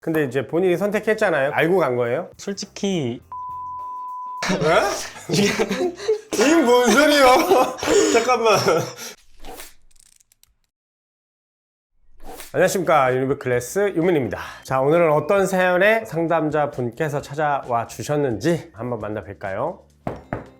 근데 이제 본인이 선택했잖아요. 알고 간 거예요? 솔직히 왜? 이게 뭔 소리야? 잠깐만. 안녕하십니까, 유니브클래스 유민입니다. 자, 오늘은 어떤 사연에 상담자 분께서 찾아와 주셨는지 한번 만나볼까요?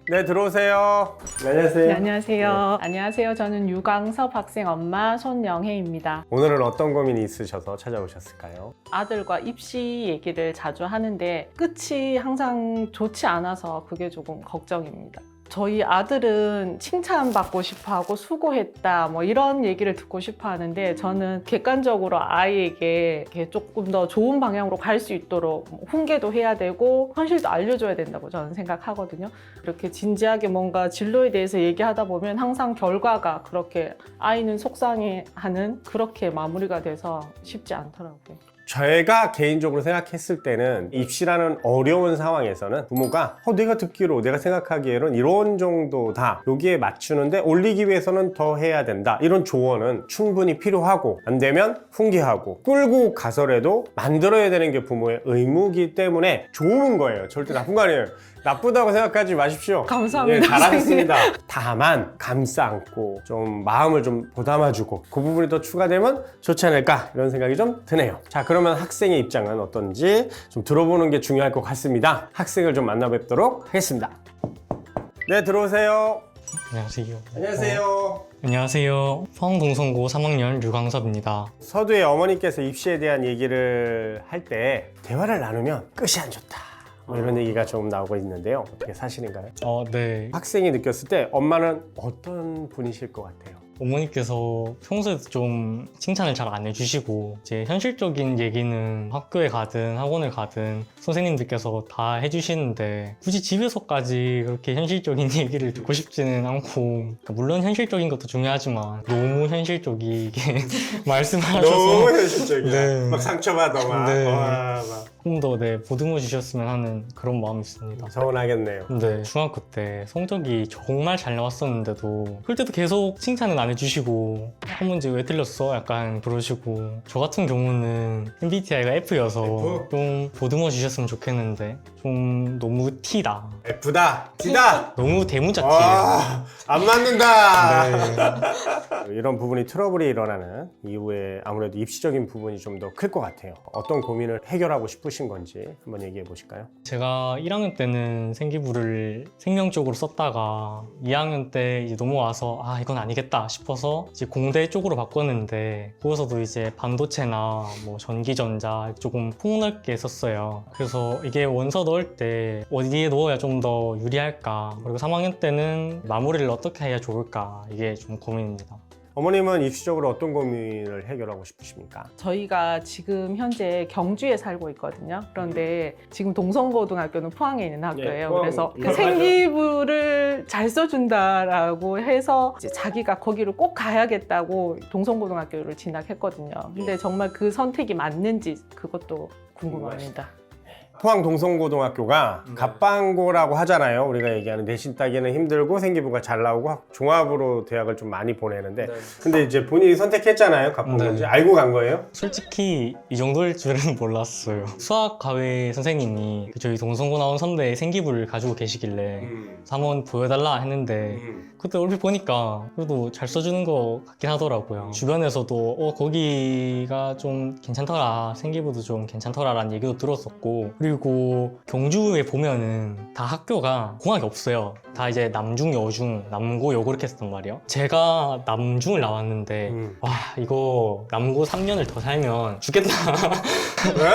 네, 들어오세요. 네, 안녕하세요. 네, 안녕하세요. 안녕하세요. 저는 유광섭 학생 엄마 손영혜입니다. 오늘은 어떤 고민이 있으셔서 찾아오셨을까요? 아들과 입시 얘기를 자주 하는데 끝이 항상 좋지 않아서 그게 조금 걱정입니다. 저희 아들은 칭찬받고 싶어하고 수고했다 뭐 이런 얘기를 듣고 싶어 하는데 저는 객관적으로 아이에게 이렇게 조금 더 좋은 방향으로 갈 수 있도록 훈계도 해야 되고 현실도 알려줘야 된다고 저는 생각하거든요. 이렇게 진지하게 뭔가 진로에 대해서 얘기하다 보면 항상 결과가 그렇게 아이는 속상해하는 그렇게 마무리가 돼서 쉽지 않더라고요. 제가 개인적으로 생각했을 때는 입시라는 어려운 상황에서는 부모가 내가 듣기로 내가 생각하기에는 이런 정도다, 여기에 맞추는데 올리기 위해서는 더 해야 된다, 이런 조언은 충분히 필요하고, 안 되면 훈계하고 끌고 가서라도 만들어야 되는 게 부모의 의무이기 때문에 좋은 거예요. 절대 나쁜 거 아니에요. 나쁘다고 생각하지 마십시오. 감사합니다. 예, 잘하셨습니다. 다만 감싸 안고 좀 마음을 좀 보담아주고 그 부분이 더 추가되면 좋지 않을까, 이런 생각이 좀 드네요. 자, 그러면 학생의 입장은 어떤지 좀 들어보는 게 중요할 것 같습니다. 학생을 좀 만나뵙도록 하겠습니다. 네, 들어오세요. 안녕하세요. 안녕하세요. 안녕하세요. 포항동성고 3학년 유광섭입니다. 서두에 어머니께서 입시에 대한 얘기를 할 때 대화를 나누면 끝이 안 좋다, 뭐 이런 얘기가 좀 나오고 있는데요. 어떻게 사실인가요? 네. 학생이 느꼈을 때 엄마는 어떤 분이실 것 같아요? 어머니께서 평소에도 좀 칭찬을 잘 안 해주시고 이제 현실적인 얘기는 학교에 가든 학원을 가든 선생님들께서 다 해주시는데 굳이 집에서까지 그렇게 현실적인 얘기를 듣고 싶지는 않고, 물론 현실적인 것도 중요하지만 너무 현실적이게 말씀하셔서 너무 현실적이야. 네. 막 상처받아 막. 네. 와, 막. 좀 더 보듬어 주셨으면 하는 그런 마음이 있습니다. 서운하겠네요. 근데 중학교 때 성적이 정말 잘 나왔었는데도 그때도 계속 칭찬은 안 해주시고 한 문제 왜 틀렸어? 약간 그러시고, 저 같은 경우는 MBTI가 F여서 F? 좀 보듬어 주셨으면 좋겠는데 좀 너무 T다. F다, T다. 너무 대문자 T예요. 와, 안 맞는다. 네. 이런 부분이 트러블이 일어나는 이후에 아무래도 입시적인 부분이 좀 더 클 것 같아요. 어떤 고민을 해결하고 싶으신 건지 한번 얘기해 보실까요? 제가 1학년 때는 생기부를 생명 쪽으로 썼다가 2학년 때 이제 넘어와서 이건 아니겠다 싶어서 이제 공대 쪽으로 바꿨는데, 거기서도 이제 반도체나 뭐 전기전자 조금 폭넓게 썼어요. 그래서 이게 원서 넣을 때 어디에 넣어야 좀 더 유리할까, 그리고 3학년 때는 마무리를 어떻게 해야 좋을까, 이게 좀 고민입니다. 어머님은 입시적으로 어떤 고민을 해결하고 싶으십니까? 저희가 지금 현재 경주에 살고 있거든요. 그런데 지금 동성고등학교는 포항에 있는 학교예요. 포항. 그래서 그 맞아요. 생기부를 잘 써준다라고 해서 이제 자기가 거기를 꼭 가야겠다고 동성고등학교를 진학했거든요. 근데 정말 그 선택이 맞는지 그것도 궁금합니다. 포항 동성고등학교가 갑방고라고 하잖아요. 우리가 얘기하는 내신 따기는 힘들고 생기부가 잘 나오고 종합으로 대학을 좀 많이 보내는데, 근데 이제 본인이 선택했잖아요. 갑방고인지. 네. 알고 간 거예요? 솔직히 이 정도일 줄은 몰랐어요. 수학과외 선생님이 저희 동성고 나온 선배의 생기부를 가지고 계시길래 한번 보여달라 했는데, 그때 얼핏 보니까 그래도 잘 써주는 것 같긴 하더라고요. 주변에서도 거기가 좀 괜찮더라, 생기부도 좀 괜찮더라 라는 얘기도 들었었고, 그리고 경주에 보면은 다 학교가 공학이 없어요. 다 이제 남중, 여중, 남고, 여고 이렇게 했었단 말이에요. 제가 남중을 나왔는데 와, 이거 남고 3년을 더 살면 죽겠다. 왜?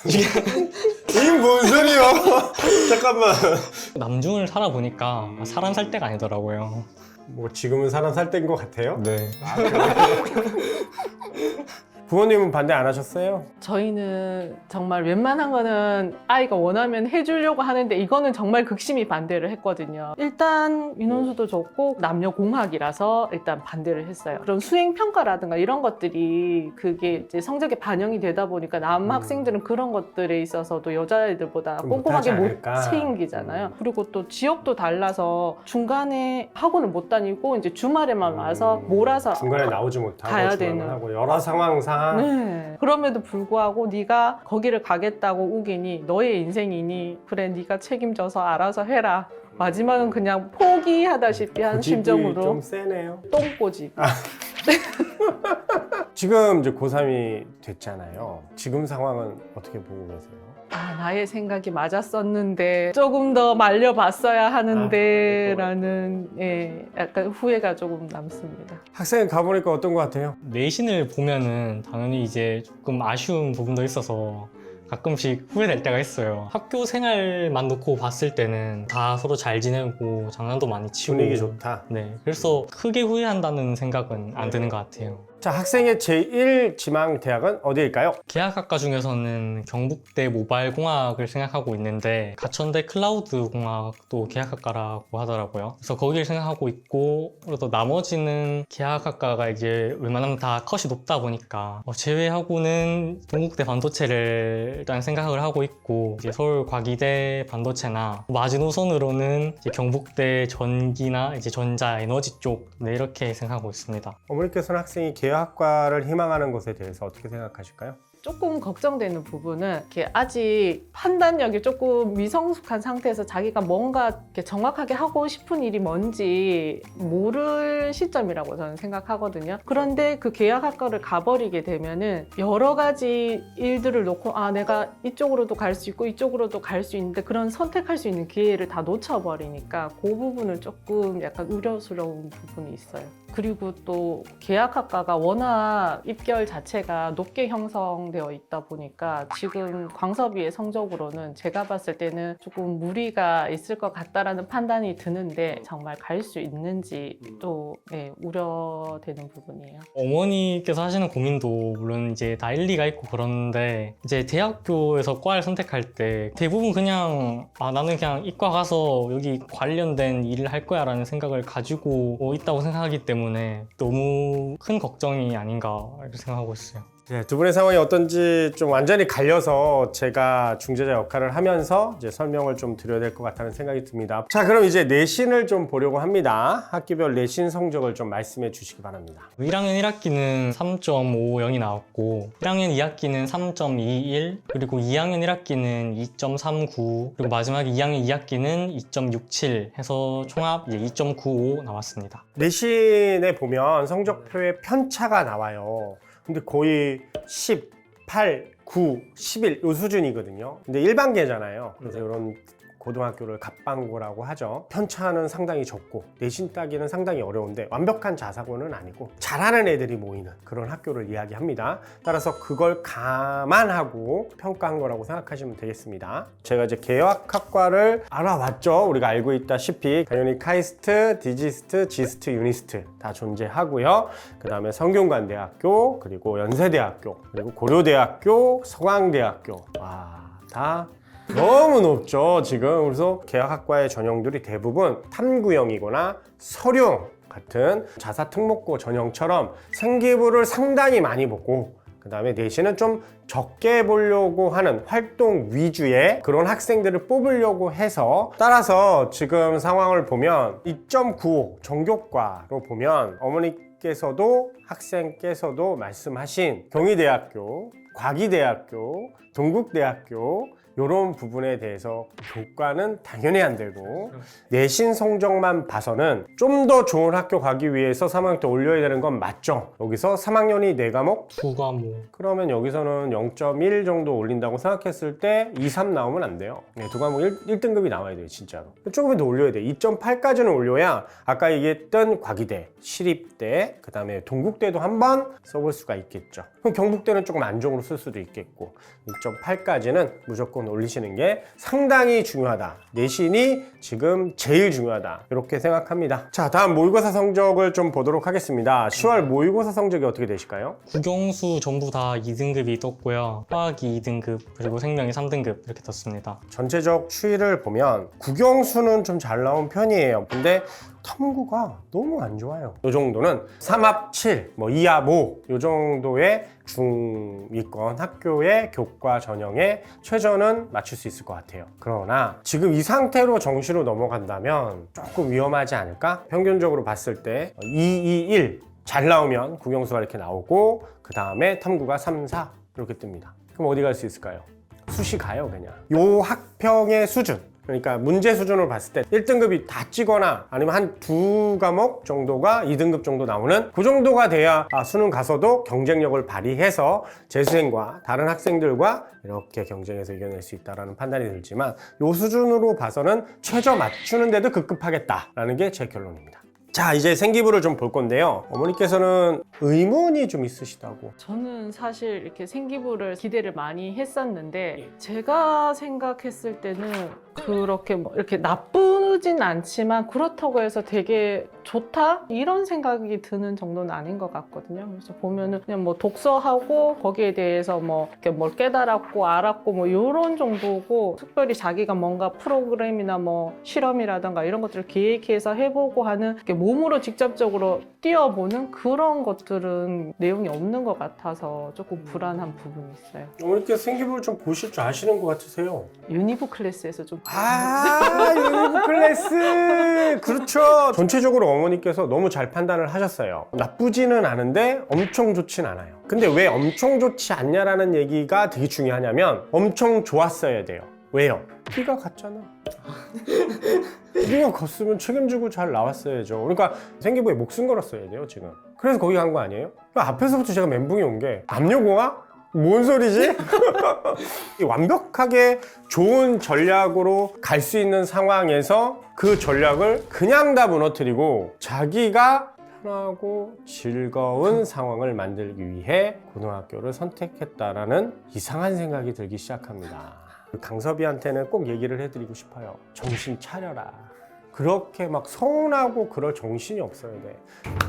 이게 뭔 소리야? 잠깐만. 남중을 살아보니까 사람 살 때가 아니더라고요. 뭐 지금은 사람 살 때인 것 같아요. 네. 부모님은 반대 안 하셨어요? 저희는 정말 웬만한 거는 아이가 원하면 해주려고 하는데 이거는 정말 극심히 반대를 했거든요. 일단 인원수도 적고 남녀공학이라서 일단 반대를 했어요. 그런 수행평가라든가 이런 것들이 그게 이제 성적에 반영이 되다 보니까 남학생들은 그런 것들에 있어서도 여자애들보다 좀 꼼꼼하게 못하지 못 않을까. 챙기잖아요. 그리고 또 지역도 달라서 중간에 학원을 못 다니고 이제 주말에만 와서 몰아서 중간에 나오지 못하고 가야 중간에 되는. 하고 여러 상황상 아. 네. 그럼에도 불구하고 네가 거기를 가겠다고 우기니 너의 인생이니 그래 네가 책임져서 알아서 해라. 마지막은 그냥 포기하다시피 한 고집이 심정으로 좀 세네요. 똥꼬집. 지금 이제 고3이 됐잖아요. 지금 상황은 어떻게 보고 계세요? 아, 나의 생각이 맞았었는데 조금 더 말려봤어야 하는데 라는 예, 약간 후회가 조금 남습니다. 학생 가보니까 어떤 것 같아요? 내신을 보면은 당연히 이제 조금 아쉬운 부분도 있어서 가끔씩 후회될 때가 있어요. 학교 생활만 놓고 봤을 때는 다 서로 잘 지내고 장난도 많이 치고 분위기 좋다. 네, 그래서 크게 후회한다는 생각은 안 드는 것 같아요. 자, 학생의 제1 지망 대학은 어디일까요? 계약학과 중에서는 경북대 모바일공학을 생각하고 있는데 가천대 클라우드공학도 계약학과라고 하더라고요. 그래서 거기를 생각하고 있고 또 나머지는 계약학과가 이제 웬만하면 다 컷이 높다 보니까 제외하고는 동국대 반도체를 일단 생각을 하고 있고 이제 서울 과기대 반도체나 마지노선으로는 이제 경북대 전기나 이제 전자에너지 쪽 네, 이렇게 생각하고 있습니다. 어머니께서는 학생이 계약학과를 희망하는 것에 대해서 어떻게 생각하실까요? 조금 걱정되는 부분은 이렇게 아직 판단력이 조금 미성숙한 상태에서 자기가 뭔가 이렇게 정확하게 하고 싶은 일이 뭔지 모를 시점이라고 저는 생각하거든요. 그런데 그 계약학과를 가버리게 되면은 여러 가지 일들을 놓고 아 내가 이쪽으로도 갈 수 있고 이쪽으로도 갈 수 있는데 그런 선택할 수 있는 기회를 다 놓쳐버리니까 그 부분은 조금 약간 우려스러운 부분이 있어요. 그리고 또 계약학과가 워낙 입결 자체가 높게 형성되어 있다 보니까 지금 광섭이의 성적으로는 제가 봤을 때는 조금 무리가 있을 것 같다라는 판단이 드는데 정말 갈 수 있는지 또 네, 우려되는 부분이에요. 어머니께서 하시는 고민도 물론 이제 다 일리가 있고 그런데 이제 대학교에서 과를 선택할 때 대부분 그냥 나는 그냥 이과 가서 여기 관련된 일을 할 거야 라는 생각을 가지고 있다고 생각하기 때문에 너무 큰 걱정이 아닌가 이렇게 생각하고 있어요. 네, 두 분의 상황이 어떤지 좀 완전히 갈려서 제가 중재자 역할을 하면서 이제 설명을 좀 드려야 될 것 같다는 생각이 듭니다. 자, 그럼 이제 내신을 좀 보려고 합니다. 학기별 내신 성적을 좀 말씀해 주시기 바랍니다. 1학년 1학기는 3.50이 나왔고 1학년 2학기는 3.21 그리고 2학년 1학기는 2.39 그리고 마지막에 2학년 2학기는 2.67 해서 총합 2.95 나왔습니다. 내신에 보면 성적표에 편차가 나와요. 근데 거의 18, 9, 11 이 수준이거든요. 근데 일반계잖아요. 그래서 이런 고등학교를 갑방고라고 하죠. 편차는 상당히 적고 내신 따기는 상당히 어려운데 완벽한 자사고는 아니고 잘하는 애들이 모이는 그런 학교를 이야기합니다. 따라서 그걸 감안하고 평가한 거라고 생각하시면 되겠습니다. 제가 이제 계약학과를 알아왔죠. 우리가 알고 있다시피 당연히 카이스트, 디지스트, 지스트, 유니스트 다 존재하고요. 그 다음에 성균관대학교, 그리고 연세대학교, 그리고 고려대학교, 서강대학교 다 너무 높죠 지금. 그래서 계약학과의 전형들이 대부분 탐구형이거나 서류형 같은 자사특목고 전형처럼 생기부를 상당히 많이 보고 그 다음에 내신은 좀 적게 보려고 하는 활동 위주의 그런 학생들을 뽑으려고 해서, 따라서 지금 상황을 보면 2.95 정교과로 보면 어머니께서도 학생께서도 말씀하신 경희대학교, 과기대학교, 동국대학교 이런 부분에 대해서 교과는 당연히 안 되고 내신 성적만 봐서는 좀 더 좋은 학교 가기 위해서 3학년 때 올려야 되는 건 맞죠. 여기서 3학년이 4과목? 2과목 그러면 여기서는 0.1 정도 올린다고 생각했을 때 2, 3 나오면 안 돼요. 네, 2과목 1등급이 나와야 돼요 진짜로. 조금 더 올려야 돼요. 2.8까지는 올려야 아까 얘기했던 과기대, 시립대, 그 다음에 동국대도 한번 써볼 수가 있겠죠. 그럼 경북대는 조금 안정으로 쓸 수도 있겠고 2.8까지는 무조건 올리시는 게 상당히 중요하다. 내신이 지금 제일 중요하다. 이렇게 생각합니다. 자, 다음 모의고사 성적을 좀 보도록 하겠습니다. 10월 모의고사 성적이 어떻게 되실까요? 국영수 전부 다 2등급이 떴고요. 화학이 2등급 그리고 생명이 3등급 이렇게 떴습니다. 전체적 추이를 보면 국영수는 좀 잘 나온 편이에요. 근데 탐구가 너무 안 좋아요. 이 정도는 3합 7, 2합 5, 이 정도의 중위권 학교의 교과 전형에 최저는 맞출 수 있을 것 같아요. 그러나 지금 이 상태로 정시로 넘어간다면 조금 위험하지 않을까? 평균적으로 봤을 때 221 잘 나오면 국영수가 이렇게 나오고 그 다음에 탐구가 3, 4 이렇게 뜹니다. 그럼 어디 갈 수 있을까요? 수시 가요 그냥. 요 학평의 수준, 그러니까 문제 수준으로 봤을 때 1등급이 다 찍거나 아니면 한 두 과목 정도가 2등급 정도 나오는 그 정도가 돼야 수능 가서도 경쟁력을 발휘해서 재수생과 다른 학생들과 이렇게 경쟁해서 이겨낼 수 있다는 판단이 들지만 요 수준으로 봐서는 최저 맞추는데도 급급하겠다라는 게 제 결론입니다. 자, 이제 생기부를 좀 볼 건데요. 어머니께서는 의문이 좀 있으시다고. 저는 사실 이렇게 생기부를 기대를 많이 했었는데 제가 생각했을 때는 그렇게 뭐 이렇게 나쁘진 않지만 그렇다고 해서 되게 좋다? 이런 생각이 드는 정도는 아닌 것 같거든요. 그래서 보면은 그냥 뭐 독서하고 거기에 대해서 뭐 이렇게 뭘 깨달았고 알았고 뭐 이런 정도고 특별히 자기가 뭔가 프로그램이나 뭐 실험이라든가 이런 것들을 기획해서 해보고 하는 이렇게 몸으로 직접적으로 뛰어보는 그런 것들은 내용이 없는 것 같아서 조금 불안한 부분이 있어요. 어머니께서 생기부를 좀 보실 줄 아시는 것 같으세요. 유니브 클래스에서 좀 유니브 클래스! 그렇죠. 전체적으로 어머니께서 너무 잘 판단을 하셨어요. 나쁘지는 않은데 엄청 좋진 않아요. 근데 왜 엄청 좋지 않냐라는 얘기가 되게 중요하냐면 엄청 좋았어야 돼요. 왜요? 키가 같잖아. 네가 컸으면 책임지고 잘 나왔어야죠. 그러니까 생기부에 목숨 걸었어야 돼요 지금. 그래서 거기 간 거 아니에요? 앞에서부터 제가 멘붕이 온 게 남녀공학? 뭔 소리지? 완벽하게 좋은 전략으로 갈 수 있는 상황에서 그 전략을 그냥 다 무너뜨리고 자기가 편하고 즐거운 상황을 만들기 위해 고등학교를 선택했다라는 이상한 생각이 들기 시작합니다. 강섭이한테는 꼭 얘기를 해드리고 싶어요. 정신 차려라. 그렇게 막 서운하고 그럴 정신이 없어야 돼.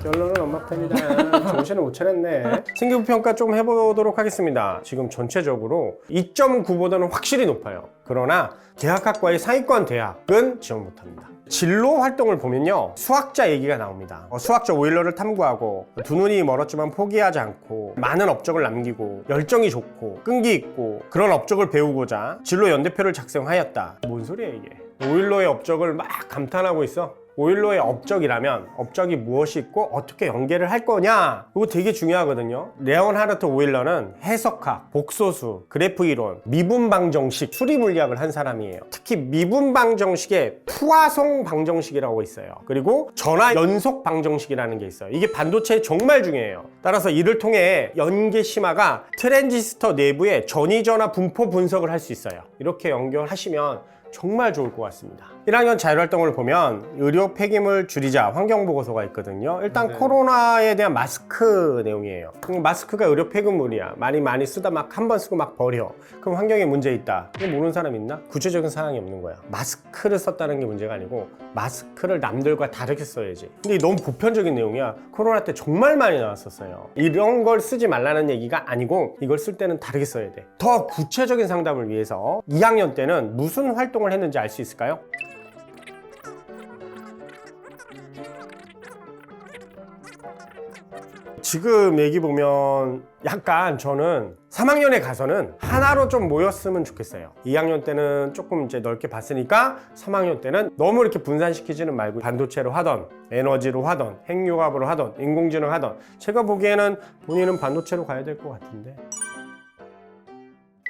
결론은 엄마 편이다. 정신을 못 차렸네. 생기부 평가 좀 해보도록 하겠습니다. 지금 전체적으로 2.9보다는 확실히 높아요. 그러나 대학학과의 상위권 대학은 지원 못합니다. 진로 활동을 보면요, 수학자 얘기가 나옵니다. 수학자 오일러를 탐구하고 두 눈이 멀었지만 포기하지 않고 많은 업적을 남기고 열정이 좋고 끈기 있고 그런 업적을 배우고자 진로 연대표를 작성하였다. 뭔 소리야 이게? 오일러의 업적을 막 감탄하고 있어. 오일러의 업적이라면 업적이 무엇이 있고 어떻게 연계를 할 거냐, 이거 되게 중요하거든요. 레온하르트 오일러는 해석학, 복소수, 그래프 이론, 미분 방정식, 수리 물리학을 한 사람이에요. 특히 미분 방정식에 푸아송 방정식이라고 있어요. 그리고 전화 연속 방정식이라는 게 있어요. 이게 반도체에 정말 중요해요. 따라서 이를 통해 연계심화가 트랜지스터 내부의 전위전화 분포 분석을 할 수 있어요. 이렇게 연결하시면 정말 좋을 것 같습니다. 1학년 자율활동을 보면 의료 폐기물 줄이자 환경보고서가 있거든요. 일단 코로나에 대한 마스크 내용이에요. 마스크가 의료 폐기물이야. 많이 쓰다 막 한 번 쓰고 막 버려. 그럼 환경에 문제 있다. 이거 모르는 사람 있나? 구체적인 사항이 없는 거야. 마스크를 썼다는 게 문제가 아니고 마스크를 남들과 다르게 써야지. 근데 너무 보편적인 내용이야. 코로나 때 정말 많이 나왔었어요. 이런 걸 쓰지 말라는 얘기가 아니고 이걸 쓸 때는 다르게 써야 돼. 더 구체적인 상담을 위해서 2학년 때는 무슨 활동을 했는지 알 수 있을까요? 지금 얘기 보면 약간 저는 3학년에 가서는 하나로 좀 모였으면 좋겠어요. 2학년 때는 조금 이제 넓게 봤으니까 3학년 때는 너무 이렇게 분산시키지는 말고 반도체로 하던, 에너지로 하던, 핵융합으로 하던, 인공지능 하던, 제가 보기에는 본인은 반도체로 가야 될 것 같은데.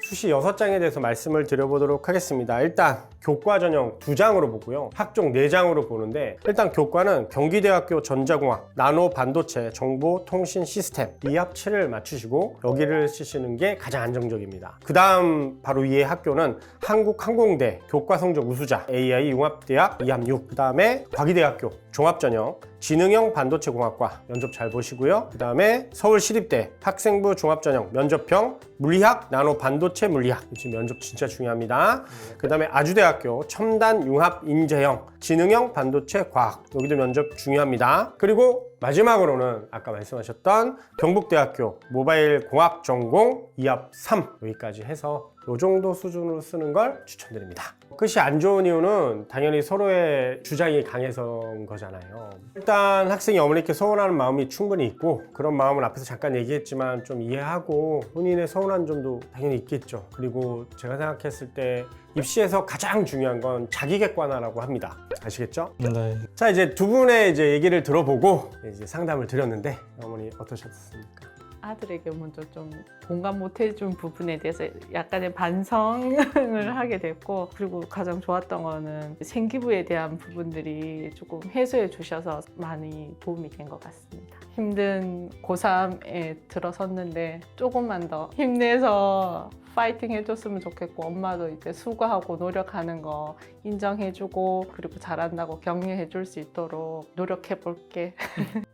수시 6장에 대해서 말씀을 드려보도록 하겠습니다. 일단 교과 전형 2장으로 보고요. 학종 4장으로 보는데, 일단 교과는 경기대학교 전자공학, 나노 반도체, 정보통신 시스템 이 합체를 맞추시고 여기를 쓰시는 게 가장 안정적입니다. 그 다음 바로 위에 학교는 한국항공대 교과 성적 우수자, AI 융합대학 2합6, 그 다음에 과기대학교 종합전형 지능형 반도체공학과 면접 잘 보시고요. 그 다음에 서울시립대 학생부 종합전형 면접형 물리학 나노 반도체 물리학, 지금 면접 진짜 중요합니다. 그 다음에 아주대학교 첨단 융합 인재형 지능형 반도체 과학, 여기도 면접 중요합니다. 그리고 마지막으로는 아까 말씀하셨던 경북대학교 모바일 공학 전공 2합 3, 여기까지 해서 이 정도 수준으로 쓰는 걸 추천드립니다. 끝이 안 좋은 이유는 당연히 서로의 주장이 강해서인 거잖아요. 일단 학생이 어머니께 서운하는 마음이 충분히 있고 그런 마음은 앞에서 잠깐 얘기했지만 좀 이해하고 본인의 서운한 점도 당연히 있겠죠. 그리고 제가 생각했을 때 입시에서 가장 중요한 건 자기 객관화라고 합니다. 아시겠죠? 네. 자, 이제 두 분의 이제 얘기를 들어보고 이제 상담을 드렸는데 어머니 어떠셨습니까? 아들에게 먼저 좀 공감 못 해준 부분에 대해서 약간의 반성을 하게 됐고, 그리고 가장 좋았던 거는 생기부에 대한 부분들이 조금 해소해 주셔서 많이 도움이 된 것 같습니다. 힘든 고3에 들어섰는데 조금만 더 힘내서 파이팅 해줬으면 좋겠고, 엄마도 이제 수고하고 노력하는 거 인정해주고 그리고 잘한다고 격려해줄 수 있도록 노력해볼게.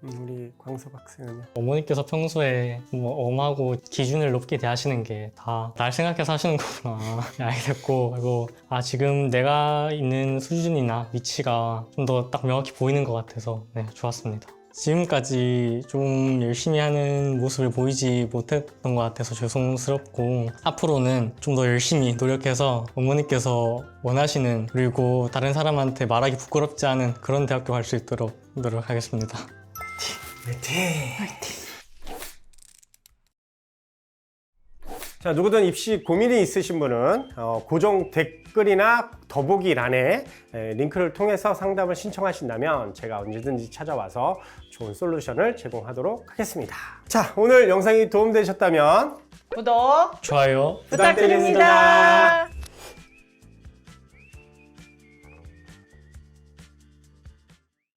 우리 광섭 학생은요? 어머니께서 평소에 뭐 엄하고 기준을 높게 대하시는 게 다 날 생각해서 하시는 거구나 알게 됐고, 그리고 지금 내가 있는 수준이나 위치가 좀 더 딱 명확히 보이는 것 같아서 네, 좋았습니다. 지금까지 좀 열심히 하는 모습을 보이지 못했던 것 같아서 죄송스럽고, 앞으로는 좀 더 열심히 노력해서 어머니께서 원하시는, 그리고 다른 사람한테 말하기 부끄럽지 않은 그런 대학교 갈 수 있도록 노력하겠습니다. 화이팅! 자, 누구든 입시 고민이 있으신 분은 고정 댓글이나 더보기란에 링크를 통해서 상담을 신청하신다면 제가 언제든지 찾아와서 좋은 솔루션을 제공하도록 하겠습니다. 자, 오늘 영상이 도움되셨다면 구독 좋아요 부탁드립니다.